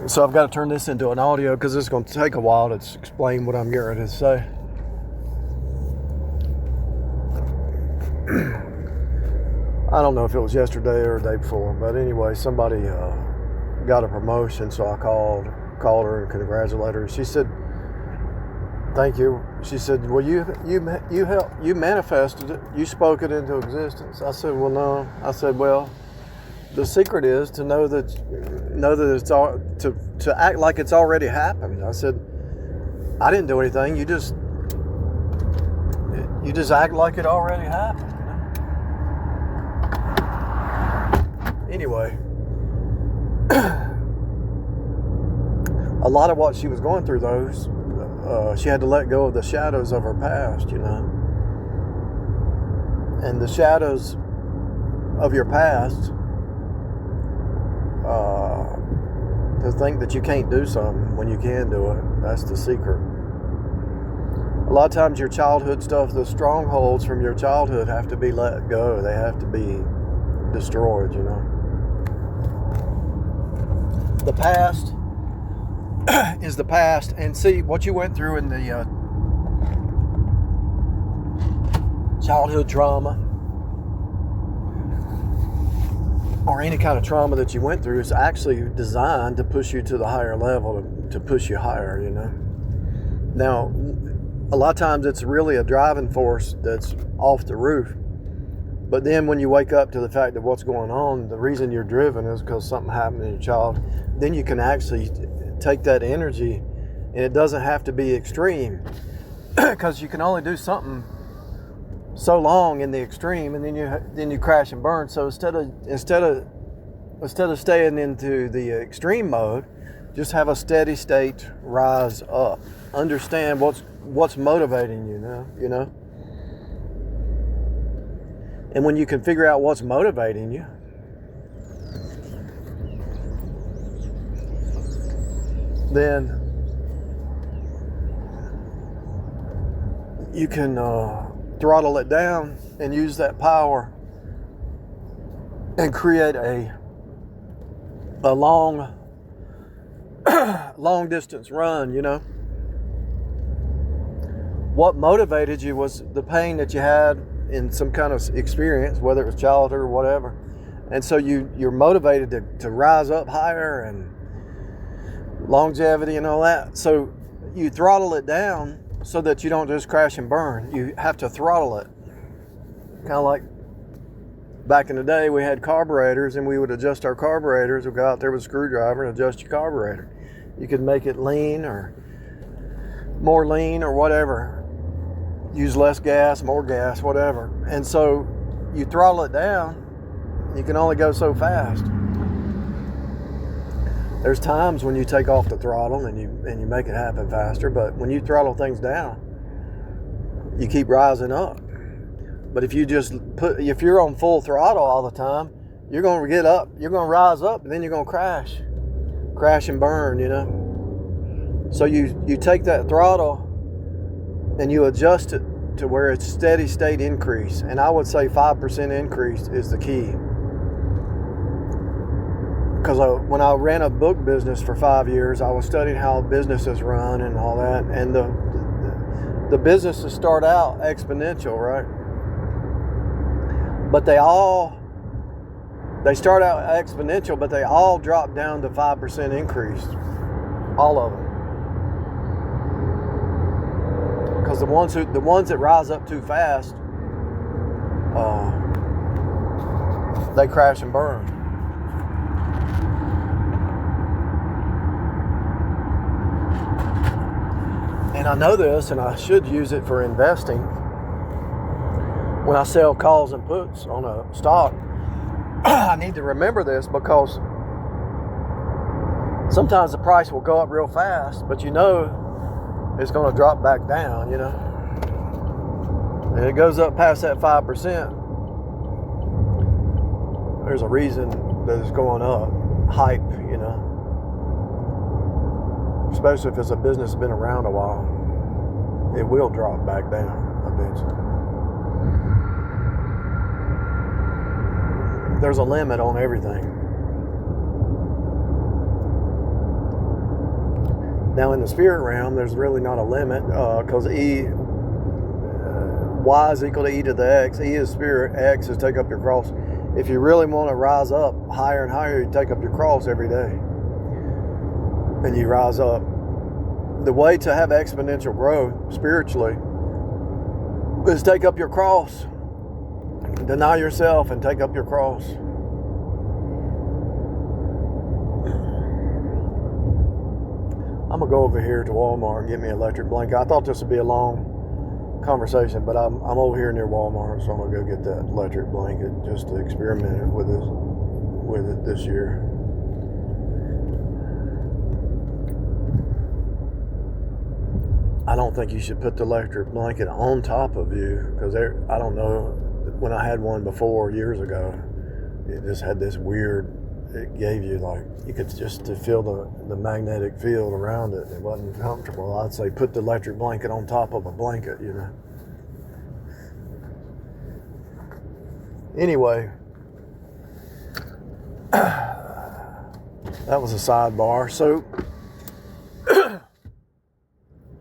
So I've got to turn this into an audio because it's going to take a while to explain what I'm getting ready to say. I don't know if it was yesterday or the day before, but anyway, somebody got a promotion, so I called her and congratulated her. She said, "Thank you." She said, "Well, you helped, you manifested it, you spoke it into existence." I said, "Well, no." I said, "Well, the secret is to know that it's all to act like it's already happened." I said, "I didn't do anything. You just act like it already happened." Anyway, a lot of what she was going through, she had to let go of the shadows of her past, and the shadows of your past. To think that you can't do something when you can do it, that's the secret. A lot of times your childhood stuff, the strongholds from your childhood have to be let go. They have to be destroyed, The past is the past, and see what you went through in the childhood trauma or any kind of trauma that you went through is actually designed to push you to the higher level, to push you higher, Now, a lot of times it's really a driving force that's off the roof. But then when you wake up to the fact of what's going on, the reason you're driven is because something happened in your child, then you can actually take that energy, and it doesn't have to be extreme because you can only do something so long in the extreme, and then you crash and burn. So instead of staying into the extreme mode, just have a steady state rise up. Understand what's motivating you now, And when you can figure out what's motivating you, then you can throttle it down and use that power and create a long distance run, What motivated you was the pain that you had in some kind of experience, whether it was childhood or whatever. And so you're motivated to rise up higher and longevity and all that. So you throttle it down so that you don't just crash and burn. You have to throttle it. Kind of like back in the day, we had carburetors and we would adjust our carburetors. We'd go out there with a screwdriver and adjust your carburetor. You could make it lean or more lean or whatever. Use less gas, more gas, whatever. And so you throttle it down, you can only go so fast. There's times when you take off the throttle and you make it happen faster, but when you throttle things down, you keep rising up. But if you're on full throttle all the time, you're going to get up, you're going to rise up, and then you're going to crash and burn, So you take that throttle and you adjust it to where it's steady state increase. And I would say 5% increase is the key. Because when I ran a book business for 5 years, I was studying how businesses run and all that. And the businesses start out exponential, right? But they start out exponential, but they all drop down to 5% increase. All of them. Because the ones that rise up too fast, they crash and burn. And I know this, and I should use it for investing. When I sell calls and puts on a stock, I need to remember this because sometimes the price will go up real fast, but it's going to drop back down, And it goes up past that 5%. There's a reason that it's going up. Hype, Especially if it's a business that's been around a while. It will drop back down eventually. There's a limit on everything. Now in the spirit realm, there's really not a limit, because Y is equal to E to the X. E is spirit, X is take up your cross. If you really want to rise up higher and higher, you take up your cross every day. And you rise up. The way to have exponential growth spiritually is take up your cross. Deny yourself and take up your cross. I'm going to go over here to Walmart and get me an electric blanket. I thought this would be a long conversation, but I'm over here near Walmart, so I'm going to go get that electric blanket just to experiment with it this year. I don't think you should put the electric blanket on top of you, because I don't know, when I had one before years ago, it just had this weird, it gave you like, you could just to feel the magnetic field around it. It wasn't comfortable. I'd say put the electric blanket on top of a blanket, you know. Anyway, that was a sidebar. So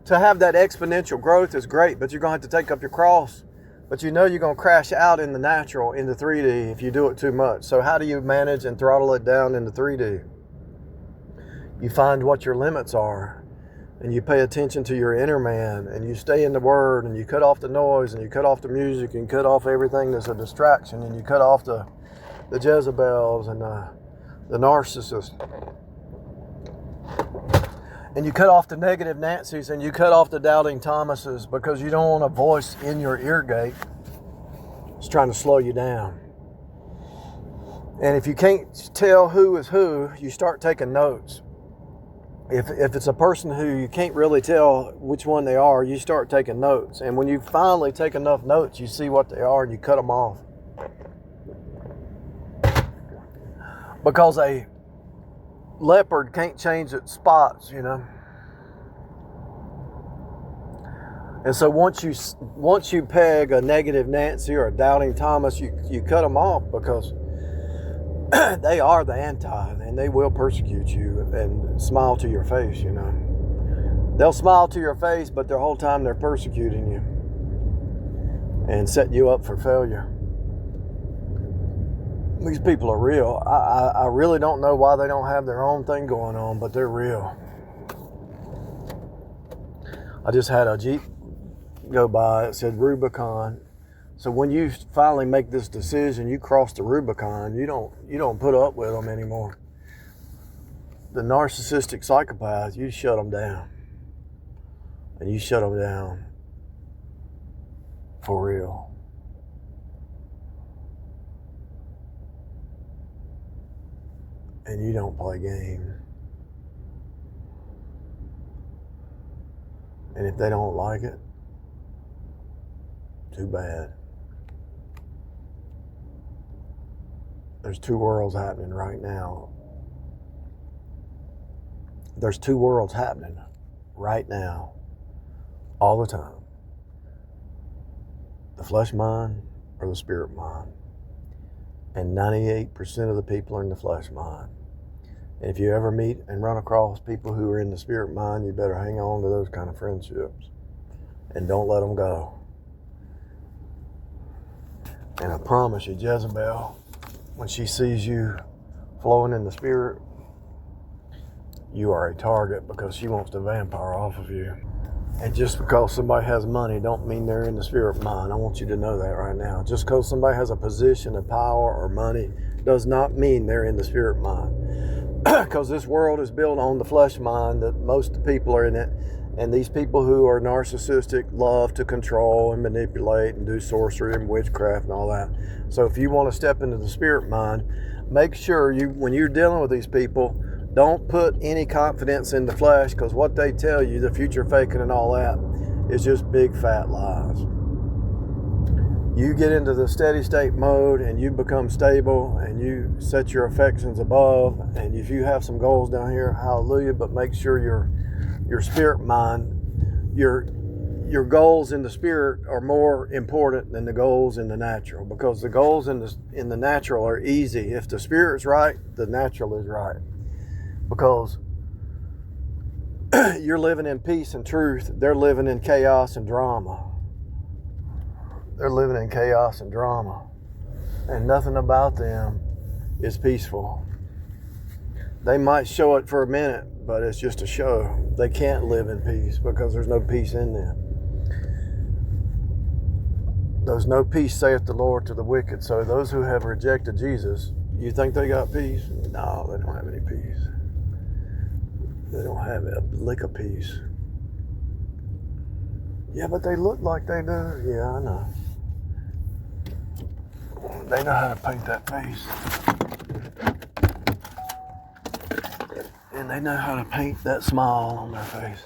to have that exponential growth is great, but you're going to have to take up your cross. But you know you're going to crash out in the natural, in the 3D, if you do it too much. So how do you manage and throttle it down in the 3D? You find what your limits are, and you pay attention to your inner man, and you stay in the Word, and you cut off the noise, and you cut off the music, and cut off everything that's a distraction, and you cut off the Jezebels and the narcissists. And you cut off the negative Nancy's, and you cut off the doubting Thomases, because you don't want a voice in your ear gate. It's trying to slow you down. And if you can't tell who is who, you start taking notes. If it's a person who you can't really tell which one they are, you start taking notes. And when you finally take enough notes, you see what they are and you cut them off. Because a leopard can't change its spots, you know. And so once you peg a negative Nancy or a doubting Thomas, you cut them off, because they are the anti, and they will persecute you and smile to your face, you know. They'll smile to your face, but the whole time they're persecuting you and setting you up for failure. These people are real. I really don't know why they don't have their own thing going on, but they're real. I just had a Jeep go by. It said Rubicon. So when you finally make this decision, you cross the Rubicon. You don't put up with them anymore. The narcissistic psychopaths, you shut them down. And you shut them down for real. And you don't play games. And if they don't like it, too bad. There's two worlds happening right now. There's two worlds happening right now, all the time. The flesh mind or the spirit mind. And 98% of the people are in the flesh mind. And if you ever meet and run across people who are in the spirit mind, you better hang on to those kind of friendships. And don't let them go. And I promise you, Jezebel, when she sees you flowing in the spirit, you are a target, because she wants to vampire off of you. And just because somebody has money don't mean they're in the spirit mind. I want you to know that right now. Just because somebody has a position of power or money does not mean they're in the spirit mind. Because this world is built on the flesh mind, that most of the people are in it. And these people who are narcissistic love to control and manipulate and do sorcery and witchcraft and all that. So if you want to step into the spirit mind, make sure when you're dealing with these people, don't put any confidence in the flesh, because what they tell you, the future faking and all that, is just big fat lies. You get into the steady state mode and you become stable and you set your affections above. And if you have some goals down here, hallelujah, but make sure your spirit mind, your goals in the spirit are more important than the goals in the natural, because the goals in the natural are easy. If the spirit's right, the natural is right. Because you're living in peace and truth. They're living in chaos and drama. They're living in chaos and drama. And nothing about them is peaceful. They might show it for a minute, but it's just a show. They can't live in peace because there's no peace in them. There's no peace, saith the Lord, to the wicked. So those who have rejected Jesus, you think they got peace? No, they don't have any peace. They don't have a lick of peace. Yeah, but they look like they do. Yeah, I know. They know how to paint that face. And they know how to paint that smile on their face.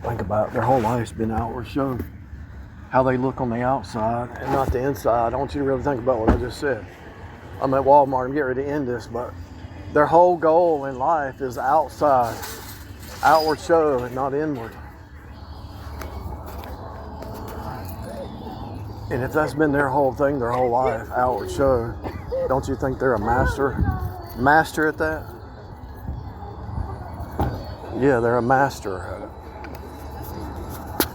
Think about it. Their whole life's been outward show. How they look on the outside and not the inside. I want you to really think about what I just said. I'm at Walmart. I'm getting ready to end this, but their whole goal in life is outside, outward show and not inward. And if that's been their whole thing, their whole life, outward show, don't you think they're a master at that? Yeah, they're a master at it.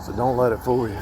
So don't let it fool you.